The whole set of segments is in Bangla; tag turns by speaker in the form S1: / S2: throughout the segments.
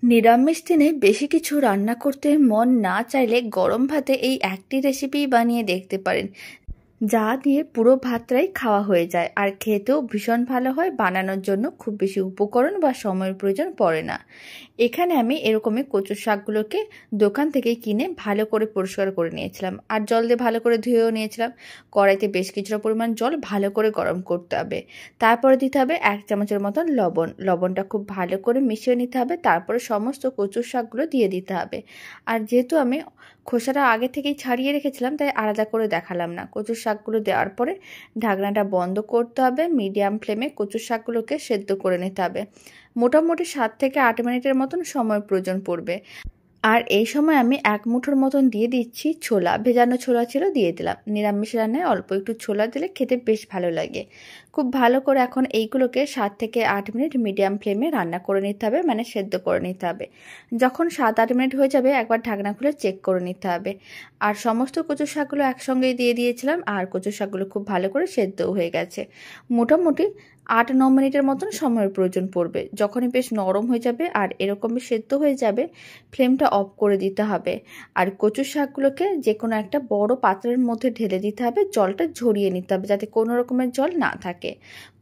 S1: নিরামিষ দিনে বেশি কিছু রান্না করতে মন না চাইলে গরম ভাতে এই একটি রেসিপি বানিয়ে দেখতে পারেন, যা দিয়ে পুরো ভাতটাই খাওয়া হয়ে যায় আর খেতেও ভীষণ ভালো হয়। বানানোর জন্য খুব বেশি উপকরণ বা সময়ের প্রয়োজন পড়ে না। এখানে আমি এরকমই কচুর শাকগুলোকে দোকান থেকে কিনে ভালো করে পরিষ্কার করে নিয়েছিলাম আর জল দিয়ে ভালো করে ধুয়েও নিয়েছিলাম। কড়াইতে বেশ কিছুটা পরিমাণ জল ভালো করে গরম করতে হবে। তারপরে দিতে হবে 1 চামচের মতন লবণ। লবণটা খুব ভালো করে মিশিয়ে নিতে হবে। তারপরে সমস্ত কচুর শাকগুলো দিয়ে দিতে হবে। আর যেহেতু আমি খোসাটা আগে থেকেই ছাড়িয়ে রেখেছিলাম, তাই আলাদা করে দেখালাম না। কচুর শাকগুলো দেওয়ার পরে ঢাকনাটা বন্ধ করতে হবে। মিডিয়াম ফ্লেমে কচুর শাকগুলোকে সেদ্ধ করে নিতে হবে। মোটামুটি 7 থেকে 8 মিনিটের মতন সময় প্রয়োজন পড়বে। আর এই সময় আমি 1 মুঠোর মতন দিয়ে দিচ্ছি ছোলা। ভেজানো ছোলা ছিল, দিয়ে দিলাম। নিরামিষ রান্নায় অল্প একটু ছোলা দিলে খেতে বেশ ভালো লাগে। খুব ভালো করে এখন এইগুলোকে 7 থেকে 8 মিনিট মিডিয়াম ফ্লেমে রান্না করে নিতে হবে, মানে সেদ্ধ করে নিতে হবে। যখন 7-8 মিনিট হয়ে যাবে একবার ঢাকনা খুলে চেক করে নিতে হবে। আর সমস্ত কচু শাকগুলো একসঙ্গেই দিয়ে দিয়েছিলাম আর কচু শাকগুলো খুব ভালো করে সেদ্ধও হয়ে গেছে। মোটামুটি 8-9 মিনিটের মতন সময়ের প্রয়োজন পড়বে। যখনই বেশ নরম হয়ে যাবে আর এরকমই সেদ্ধ হয়ে যাবে, ফ্লেমটা অফ করে দিতে হবে। আর কচু শাকগুলোকে যে কোনো একটা বড় পাত্রের মধ্যে ঢেলে দিতে হবে। জলটা ঝরিয়ে নিতে হবে যাতে কোনো রকমের জল না থাকে।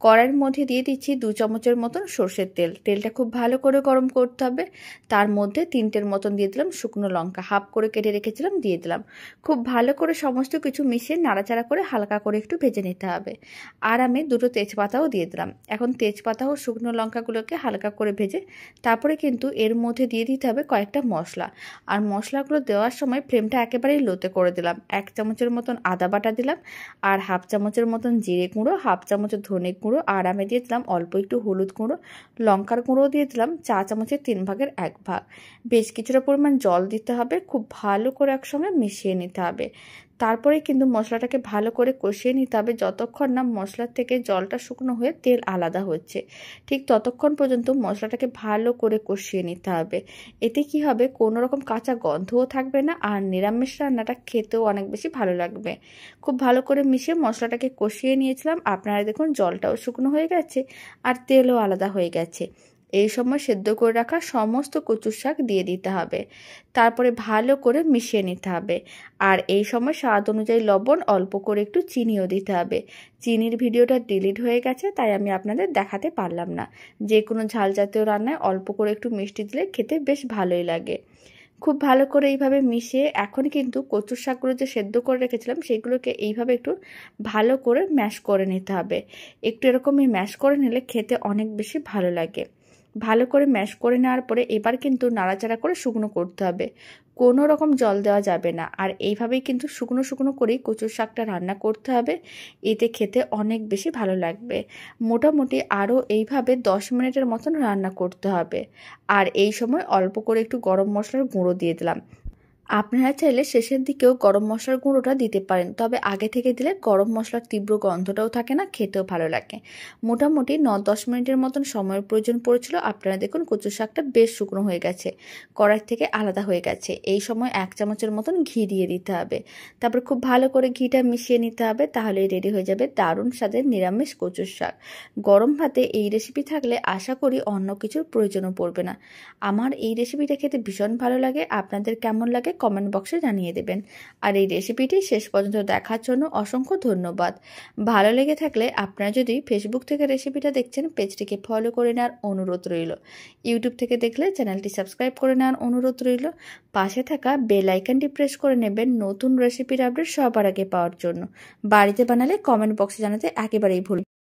S1: কড়াইয়ের মধ্যে দিয়ে দিচ্ছি 2 চামচের মতন সর্ষের তেল। তেলটা খুব ভালো করে গরম করতে হবে। তার মধ্যে 3টের মতন দিয়ে দিলাম শুকনো লঙ্কা, হাফ করে কেটে রেখেছিলাম, দিয়ে দিলাম। খুব ভালো করে সমস্ত কিছু মিশিয়ে নাড়াচাড়া করে হালকা করে একটু ভেজে নিতে হবে। আর আমি 2টো তেজপাতাও দিয়ে দিলাম। এখন তেজপাতা ও শুকনো লঙ্কাগুলোকে হালকা করে ভেজে তারপরে কিন্তু এর মধ্যে দিয়ে দিতে হবে কয়েকটা মশলা। আর মশলাগুলো দেওয়ার সময় ফ্লেমটা একেবারেই লোতে করে দিলাম। 1 চামচের মতন আদা বাটা দিলাম, আর হাফ চামচের মতন জিরে গুঁড়ো, হাফ চামচ ধনে গুঁড়ো, আর আমি দিয়ে দিলাম অল্প একটু হলুদ গুঁড়ো। লঙ্কার গুঁড়ো দিয়ে দিলাম 4 চামচের 3 ভাগের 1 ভাগ। বেশ কিছুটা পরিমাণ জল দিতে হবে। খুব ভালো করে একসঙ্গে মিশিয়ে নিতে হবে। তারপরে কিন্তু মশলাটাকে ভালো করে কষিয়ে নিতে হবে যতক্ষণ না মশলার থেকে জলটা শুকনো হয়ে তেল আলাদা হচ্ছে। ঠিক ততক্ষণ পর্যন্ত মশলাটাকে ভালো করে কষিয়ে নিতে হবে। এতে কি হবে, কোনো রকম কাঁচা গন্ধও থাকবে না আর নিরামিষ রান্নাটা খেতেও অনেক বেশি ভালো লাগবে। খুব ভালো করে মিশিয়ে মশলাটাকে কষিয়ে নিয়েছিলাম। আপনারা দেখুন জলটাও শুকনো হয়ে গেছে আর তেলও আলাদা হয়ে গেছে। এই সময় সেদ্ধ করে রাখা সমস্ত কচুর শাক দিয়ে দিতে হবে। তারপরে ভালো করে মিশিয়ে নিতে হবে। আর এই সময় স্বাদ অনুযায়ী লবণ, অল্প করে একটু চিনিও দিতে হবে। চিনির ভিডিওটা ডিলিট হয়ে গেছে, তাই আমি আপনাদের দেখাতে পারলাম না। যে কোনো ঝাল জাতীয় রান্নায় অল্প করে একটু মিষ্টি দিলে খেতে বেশ ভালোই লাগে। খুব ভালো করে এইভাবে মিশিয়ে এখন কিন্তু কচুর শাকগুলো যে সেদ্ধ করে রেখেছিলাম সেগুলোকে এইভাবে একটু ভালো করে ম্যাশ করে নিতে হবে। একটু এরকমই ম্যাশ করে নিলে খেতে অনেক বেশি ভালো লাগে। ভালো করে ম্যাশ করে নেওয়ার পরে এবার কিন্তু নাড়াচাড়া করে শুকনো করতে হবে। কোনো রকম জল দেওয়া যাবে না। আর এইভাবেই কিন্তু শুকনো শুকনো করেই কচুর শাকটা রান্না করতে হবে। এতে খেতে অনেক বেশি ভালো লাগবে। মোটামুটি আরও এইভাবে 10 মিনিটের মতন রান্না করতে হবে। আর এই সময় অল্প করে একটু গরম মশলার গুঁড়ো দিয়ে দিলাম। আপনারা চাইলে শেষের দিকেও গরম মশলার গুঁড়োটা দিতে পারেন, তবে আগে থেকে দিলে গরম মশলার তীব্র গন্ধটাও থাকে না, খেতেও ভালো লাগে। মোটামুটি 9-10 মিনিটের মতন সময়ের প্রয়োজন পড়েছিল। আপনারা দেখুন কচু শাকটা বেশ শুকনো হয়ে গেছে, কড়াই থেকে আলাদা হয়ে গেছে। এই সময় 1 চামচের মতন ঘি দিয়ে দিতে হবে। তারপর খুব ভালো করে ঘিটা মিশিয়ে নিতে হবে। তাহলেই রেডি হয়ে যাবে দারুণ স্বাদের নিরামিষ কচুর শাক। গরম ভাতে এই রেসিপি থাকলে আশা করি অন্য কিছুর প্রয়োজনও পড়বে না। আমার এই রেসিপিটা খেতে ভীষণ ভালো লাগে। আপনাদের কেমন লাগে কমেন্ট বক্সে জানিয়ে দেবেন। আর এই রেসিপিটি শেষ পর্যন্ত দেখার জন্য অসংখ্য ধন্যবাদ। ভালো লেগে থাকলে আপনারা যদি ফেসবুক থেকে রেসিপিটা দেখছেন, পেজটিকে ফলো করে নেওয়ার অনুরোধ রইল। ইউটিউব থেকে দেখলে চ্যানেলটি সাবস্ক্রাইব করে নেওয়ার অনুরোধ রইল। পাশে থাকা বেল আইকনটি প্রেস করে নেবেন নতুন রেসিপির আপডেট সবার আগে পাওয়ার জন্য। বাড়িতে বানালে কমেন্ট বক্সে জানাতে একেবারেই ভুল